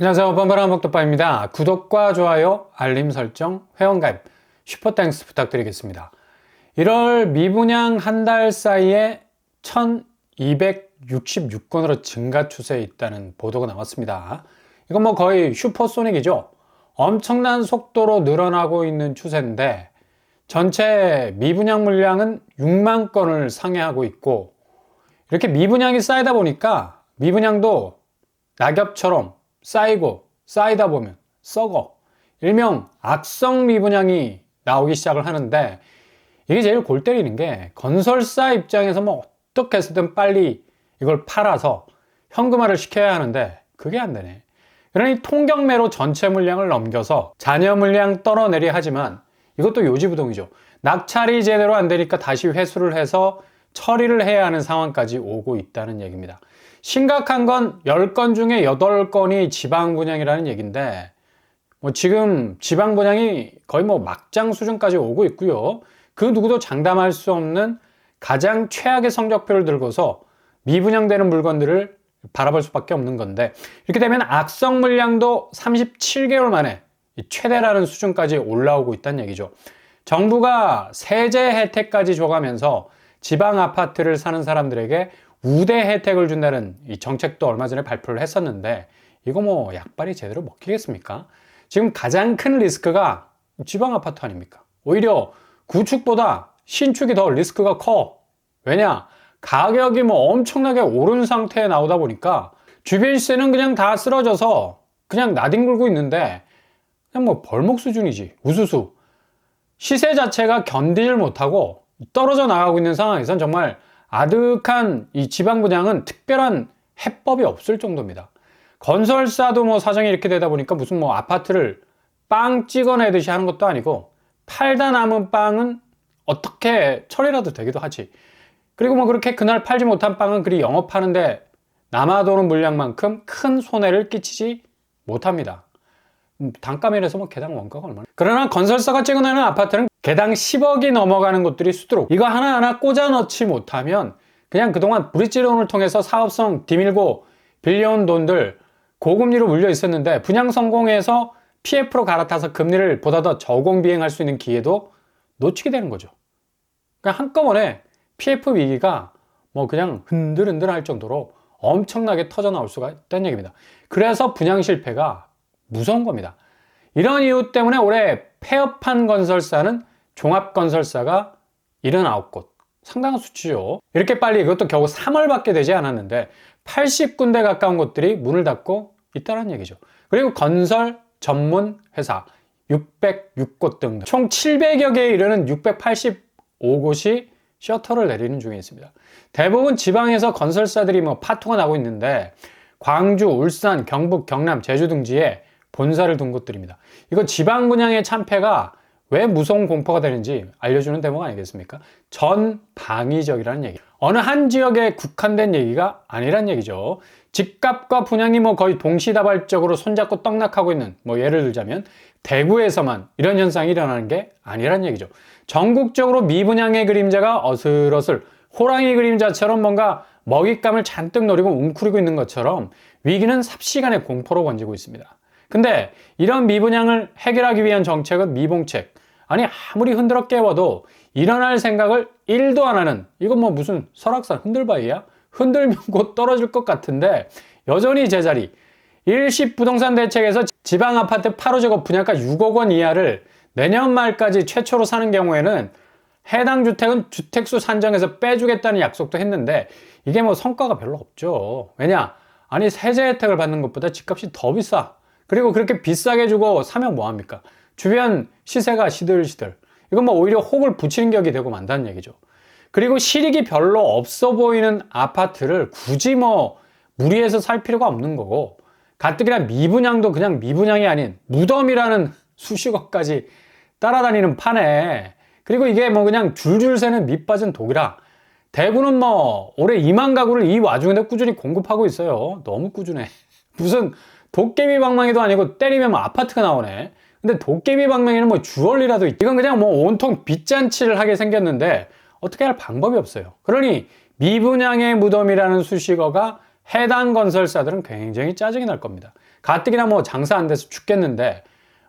안녕하세요. 뻔뻔한 복덕바입니다. 구독과 좋아요, 알림 설정, 회원가입, 슈퍼땡스 부탁드리겠습니다. 1월 미분양 한 달 사이에 1266건으로 증가 추세에 있다는 보도가 나왔습니다. 이건 뭐 거의 슈퍼소닉이죠. 엄청난 속도로 늘어나고 있는 추세인데 전체 미분양 물량은 6만 건을 상회하고 있고, 이렇게 미분양이 쌓이다 보니까 미분양도 낙엽처럼 쌓이고 쌓이다 보면 썩어, 일명 악성 미분양이 나오기 시작을 하는데, 이게 제일 골 때리는 게 건설사 입장에서 뭐 어떻게 해서든 빨리 이걸 팔아서 현금화를 시켜야 하는데 그게 안 되네. 그러니 통경매로 전체 물량을 넘겨서 잔여 물량 떨어내려 하지만 이것도 요지부동이죠. 낙찰이 제대로 안 되니까 다시 회수를 해서 처리를 해야 하는 상황까지 오고 있다는 얘기입니다. 심각한 건 10건 중에 8건이 지방분양이라는 얘기인데, 뭐 지금 지방분양이 거의 뭐 막장 수준까지 오고 있고요. 그 누구도 장담할 수 없는 가장 최악의 성적표를 들고서 미분양되는 물건들을 바라볼 수밖에 없는 건데, 이렇게 되면 악성 물량도 37개월 만에 최대라는 수준까지 올라오고 있다는 얘기죠. 정부가 세제 혜택까지 줘가면서 지방 아파트를 사는 사람들에게 우대 혜택을 준다는 이 정책도 얼마 전에 발표를 했었는데, 이거 뭐 약발이 제대로 먹히겠습니까? 지금 가장 큰 리스크가 지방 아파트 아닙니까? 오히려 구축보다 신축이 더 리스크가 커. 왜냐? 가격이 뭐 엄청나게 오른 상태에 나오다 보니까 주변 시세는 그냥 다 쓰러져서 그냥 나뒹굴고 있는데, 그냥 뭐 벌목 수준이지. 우수수. 시세 자체가 견디질 못하고 떨어져 나가고 있는 상황에선 정말 아득한 이 지방 분양은 특별한 해법이 없을 정도입니다. 건설사도 뭐 사정이 이렇게 되다 보니까 무슨 뭐 아파트를 빵 찍어내듯이 하는 것도 아니고, 팔다 남은 빵은 어떻게 처리라도 되기도 하지. 그리고 뭐 그렇게 그날 팔지 못한 빵은 그리 영업하는데 남아도는 물량만큼 큰 손해를 끼치지 못합니다. 단가면에서 뭐 개당 원가가 얼마나. 그러나 건설사가 찍어내는 아파트는 개당 10억이 넘어가는 곳들이 수두룩. 이거 하나하나 꽂아 넣지 못하면 그냥 그동안 브릿지론을 통해서 사업성 디밀고 빌려온 돈들 고금리로 물려 있었는데, 분양 성공해서 PF로 갈아타서 금리를 보다 더 저공 비행할 수 있는 기회도 놓치게 되는 거죠. 그러니까 한꺼번에 PF 위기가 뭐 그냥 흔들흔들 할 정도로 엄청나게 터져 나올 수가 있다는 얘기입니다. 그래서 분양 실패가 무서운 겁니다. 이런 이유 때문에 올해 폐업한 건설사는 종합건설사가 79곳, 상당한 수치죠. 이렇게 빨리, 이것도 겨우 3월밖에 되지 않았는데 80군데 가까운 곳들이 문을 닫고 있다는 얘기죠. 그리고 건설 전문 회사 606곳 등 총 700여 개에 이르는 685곳이 셔터를 내리는 중에 있습니다. 대부분 지방에서 건설사들이 뭐 파토가 나고 있는데, 광주, 울산, 경북, 경남, 제주 등지에 본사를 둔 곳들입니다. 이거 지방 분양의 참패가 왜 무서운 공포가 되는지 알려주는 대목 아니겠습니까? 전방위적이라는 얘기. 어느 한 지역에 국한된 얘기가 아니란 얘기죠. 집값과 분양이 뭐 거의 동시다발적으로 손잡고 떡락하고 있는, 뭐 예를 들자면 대구에서만 이런 현상이 일어나는 게 아니란 얘기죠. 전국적으로 미분양의 그림자가 어슬어슬 호랑이 그림자처럼 뭔가 먹잇감을 잔뜩 노리고 웅크리고 있는 것처럼 위기는 삽시간에 공포로 번지고 있습니다. 근데 이런 미분양을 해결하기 위한 정책은 미봉책. 아니, 아무리 흔들어 깨워도 일어날 생각을 1도 안 하는, 이건 뭐 무슨 설악산 흔들바위야? 흔들면 곧 떨어질 것 같은데 여전히 제자리. 일시 부동산 대책에서 지방 아파트 8호제곱 분양가 6억 원 이하를 내년 말까지 최초로 사는 경우에는 해당 주택은 주택수 산정에서 빼주겠다는 약속도 했는데, 이게 뭐 성과가 별로 없죠. 왜냐? 아니, 세제 혜택을 받는 것보다 집값이 더 비싸. 그리고 그렇게 비싸게 주고 사면 뭐합니까? 주변 시세가 시들시들. 이건 뭐 오히려 혹을 붙이는 격이 되고 만다는 얘기죠. 그리고 실익이 별로 없어 보이는 아파트를 굳이 뭐 무리해서 살 필요가 없는 거고, 가뜩이나 미분양도 그냥 미분양이 아닌 무덤이라는 수식어까지 따라다니는 판에, 그리고 이게 뭐 그냥 줄줄 새는 밑 빠진 독이라 대구는 뭐 올해 2만 가구를 이 와중에도 꾸준히 공급하고 있어요. 너무 꾸준해. 무슨 도깨비 방망이도 아니고 때리면 뭐 아파트가 나오네. 근데 도깨비 방망이는 뭐 주얼리라도 이건 그냥 뭐 온통 빚잔치를 하게 생겼는데 어떻게 할 방법이 없어요. 그러니 미분양의 무덤이라는 수식어가 해당 건설사들은 굉장히 짜증이 날 겁니다. 가뜩이나 뭐 장사 안 돼서 죽겠는데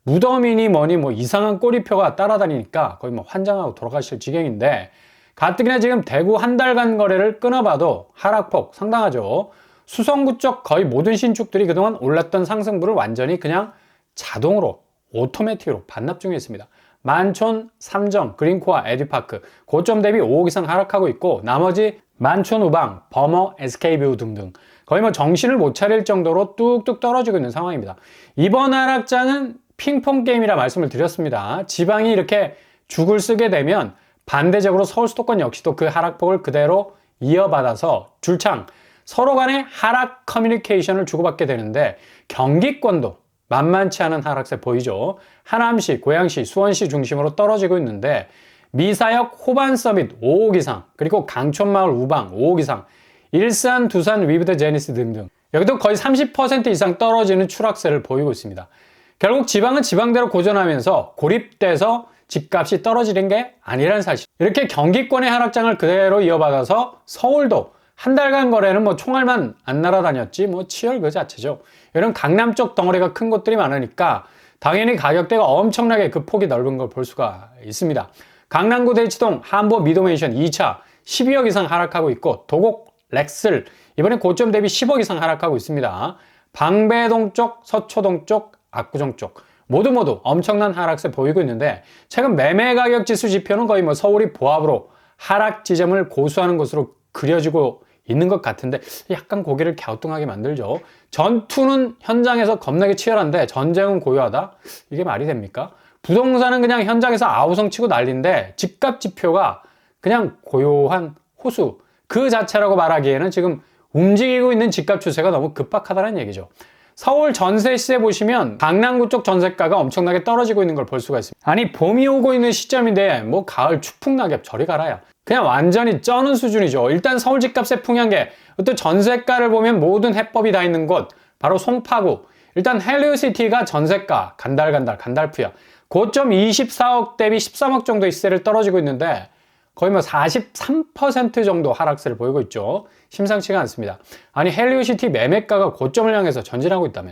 무덤이니 뭐니 뭐 이상한 꼬리표가 따라다니니까 거의 뭐 환장하고 돌아가실 지경인데, 가뜩이나 지금 대구 한 달간 거래를 끊어봐도 하락폭 상당하죠. 수성구 쪽 거의 모든 신축들이 그동안 올랐던 상승분을 완전히 그냥 자동으로 오토매틱으로 반납 중에 있습니다. 만촌, 삼정, 그린코아, 에듀파크 고점 대비 5억 이상 하락하고 있고, 나머지 만촌, 우방, 버머, SK뷰 등등 거의 뭐 정신을 못 차릴 정도로 뚝뚝 떨어지고 있는 상황입니다. 이번 하락장은 핑퐁 게임이라 말씀을 드렸습니다. 지방이 이렇게 죽을 쓰게 되면 반대적으로 서울 수도권 역시도 그 하락폭을 그대로 이어받아서 줄창 서로 간의 하락 커뮤니케이션을 주고받게 되는데, 경기권도 만만치 않은 하락세 보이죠. 하남시, 고양시, 수원시 중심으로 떨어지고 있는데, 미사역 호반 서밋 5억 이상, 그리고 강촌마을 우방 5억 이상, 일산, 두산, 위브드, 제니스 등등 여기도 거의 30% 이상 떨어지는 추락세를 보이고 있습니다. 결국 지방은 지방대로 고전하면서 고립돼서 집값이 떨어지는 게 아니라는 사실. 이렇게 경기권의 하락장을 그대로 이어받아서 서울도 한 달간 거래는 뭐 총알만 안 날아다녔지 뭐 치열 그 자체죠. 이런 강남 쪽 덩어리가 큰 곳들이 많으니까 당연히 가격대가 엄청나게 그 폭이 넓은 걸 볼 수가 있습니다. 강남구 대치동 한보 미도맨션 2차 12억 이상 하락하고 있고, 도곡 렉슬 이번에 고점 대비 10억 이상 하락하고 있습니다. 방배동 쪽, 서초동 쪽, 압구정 쪽 모두 엄청난 하락세 보이고 있는데, 최근 매매 가격 지수 지표는 거의 뭐 서울이 보합으로 하락 지점을 고수하는 것으로 그려지고 있는 것 같은데, 약간 고개를 갸우뚱하게 만들죠. 전투는 현장에서 겁나게 치열한데 전쟁은 고요하다? 이게 말이 됩니까? 부동산은 그냥 현장에서 아우성 치고 난리인데 집값 지표가 그냥 고요한 호수 그 자체라고 말하기에는 지금 움직이고 있는 집값 추세가 너무 급박하다는 얘기죠. 서울 전세 시세 보시면 강남구 쪽 전세가가 엄청나게 떨어지고 있는 걸 볼 수가 있습니다. 아니 봄이 오고 있는 시점인데 뭐 가을 추풍낙엽 저리 가라야. 그냥 완전히 쩌는 수준이죠. 일단 서울 집값의 풍향계, 또 전세가를 보면 모든 해법이 다 있는 곳 바로 송파구. 일단 헬리오시티가 전세가 간달간달푸야 고점 24억 대비 13억 정도의 시세를 떨어지고 있는데 거의 뭐 43% 정도 하락세를 보이고 있죠. 심상치가 않습니다. 아니 헬리오시티 매매가가 고점을 향해서 전진하고 있다며.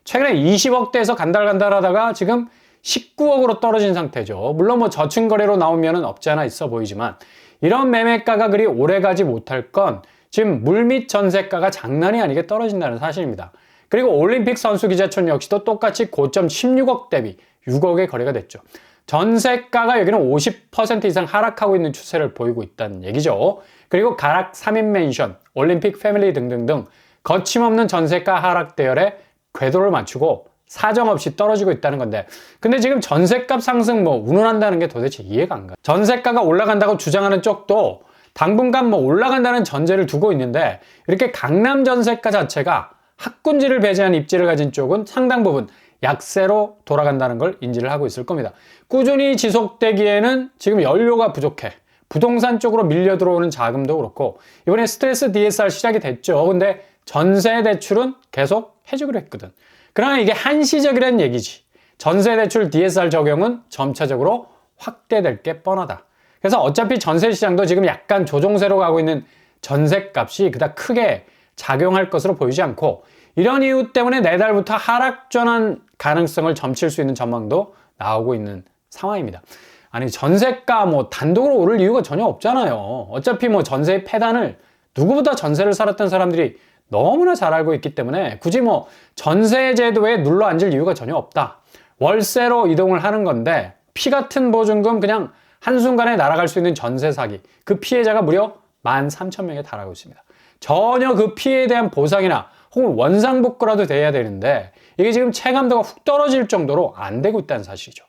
최근에 20억대에서 간달간달하다가 지금 19억으로 떨어진 상태죠. 물론 뭐 저층 거래로 나오면은 없지 않아 있어 보이지만, 이런 매매가가 그리 오래 가지 못할 건 지금 물밑 전세가가 장난이 아니게 떨어진다는 사실입니다. 그리고 올림픽 선수기자촌 역시도 똑같이 고점 16억 대비 6억의 거래가 됐죠. 전세가가 여기는 50% 이상 하락하고 있는 추세를 보이고 있다는 얘기죠. 그리고 가락 3인 맨션, 올림픽 패밀리 등등등 거침없는 전세가 하락 대열에 궤도를 맞추고 사정없이 떨어지고 있다는 건데, 근데 지금 전세값 상승 뭐 운운한다는 게 도대체 이해가 안 가요. 전세가가 올라간다고 주장하는 쪽도 당분간 뭐 올라간다는 전제를 두고 있는데, 이렇게 강남 전세가 자체가 학군지를 배제한 입지를 가진 쪽은 상당 부분 약세로 돌아간다는 걸 인지를 하고 있을 겁니다. 꾸준히 지속되기에는 지금 연료가 부족해. 부동산 쪽으로 밀려 들어오는 자금도 그렇고, 이번에 스트레스 DSR 시작이 됐죠. 근데 전세 대출은 계속 해주기로 했거든. 그러나 이게 한시적이라는 얘기지. 전세대출 DSR 적용은 점차적으로 확대될 게 뻔하다. 그래서 어차피 전세시장도 지금 약간 조종세로 가고 있는 전세값이 그닥 크게 작용할 것으로 보이지 않고, 이런 이유 때문에 내달부터 하락 전환 가능성을 점칠 수 있는 전망도 나오고 있는 상황입니다. 아니 전세가 뭐 단독으로 오를 이유가 전혀 없잖아요. 어차피 뭐 전세의 폐단을 누구보다 전세를 살았던 사람들이 너무나 잘 알고 있기 때문에 굳이 뭐 전세 제도에 눌러 앉을 이유가 전혀 없다. 월세로 이동을 하는 건데 피 같은 보증금 그냥 한순간에 날아갈 수 있는 전세 사기, 그 피해자가 무려 13,000명에 달하고 있습니다. 전혀 그 피해에 대한 보상이나 혹은 원상복구라도 돼야 되는데 이게 지금 체감도가 훅 떨어질 정도로 안 되고 있다는 사실이죠.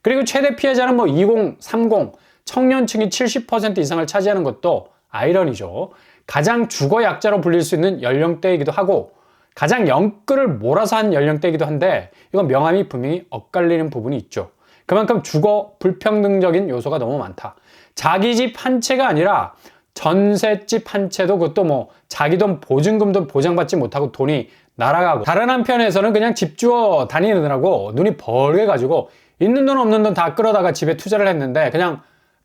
그리고 최대 피해자는 뭐 20, 30, 청년층이 70% 이상을 차지하는 것도 아이러니죠. 가장 주거 약자로 불릴 수 있는 연령대이기도 하고 가장 영끌을 몰아서 한 연령대이기도 한데, 이건 명암이 분명히 엇갈리는 부분이 있죠. 그만큼 주거 불평등적인 요소가 너무 많다. 자기 집 한 채가 아니라 전셋집 한 채도 그것도 뭐 자기 돈 보증금도 보장받지 못하고 돈이 날아가고, 다른 한편에서는 그냥 집 주어 다니느라고 눈이 벌게 가지고 있는 돈 없는 돈 다 끌어다가 집에 투자를 했는데 그냥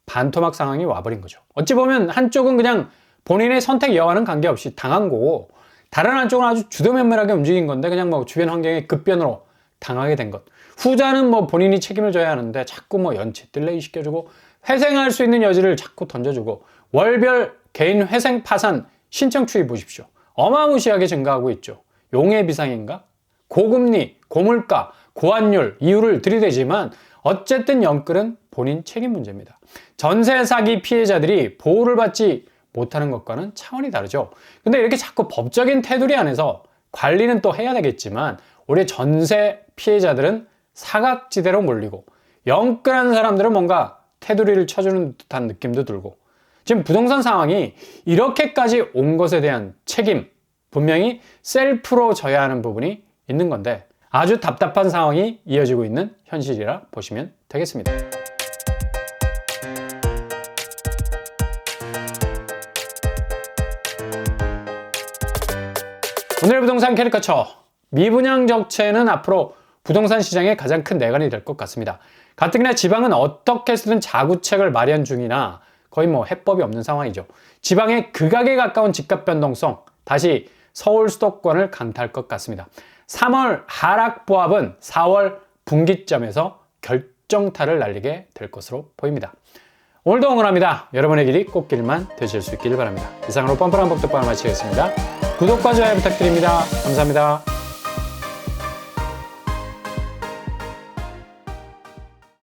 반토막 상황이 와버린 거죠. 어찌 보면 한쪽은 그냥 본인의 선택 여하는 관계없이 당한 거고, 다른 한쪽은 아주 주도면밀하게 움직인 건데 그냥 뭐 주변 환경의 급변으로 당하게 된 것. 후자는 뭐 본인이 책임을 져야 하는데 자꾸 뭐 연체 딜레이 시켜주고 회생할 수 있는 여지를 자꾸 던져주고 월별 개인 회생 파산 신청 추이 보십시오. 어마무시하게 증가하고 있죠. 용의 비상인가? 고금리, 고물가, 고환율 이유를 들이대지만 어쨌든 영끌은 본인 책임 문제입니다. 전세 사기 피해자들이 보호를 받지 못하는 것과는 차원이 다르죠. 근데 이렇게 자꾸 법적인 테두리 안에서 관리는 또 해야 되겠지만 우리 전세 피해자들은 사각지대로 몰리고 영끌한 사람들은 뭔가 테두리를 쳐주는 듯한 느낌도 들고 지금 부동산 상황이 이렇게까지 온 것에 대한 책임 분명히 셀프로 져야 하는 부분이 있는 건데 아주 답답한 상황이 이어지고 있는 현실이라 보시면 되겠습니다. 오늘 부동산 캐리커처 미분양 적체는 앞으로 부동산 시장의 가장 큰 내관이 될 것 같습니다. 가뜩이나 지방은 어떻게 해서든 자구책을 마련 중이나 거의 뭐 해법이 없는 상황이죠. 지방의 극악에 가까운 집값 변동성 다시 서울 수도권을 강타할 것 같습니다. 3월 하락 보합은 4월 분기점에서 결정타를 날리게 될 것으로 보입니다. 오늘도 응원합니다. 여러분의 길이 꽃길만 되실 수 있기를 바랍니다. 이상으로 뻔뻔한 복덕방을 마치겠습니다. 구독과 좋아요 부탁드립니다. 감사합니다.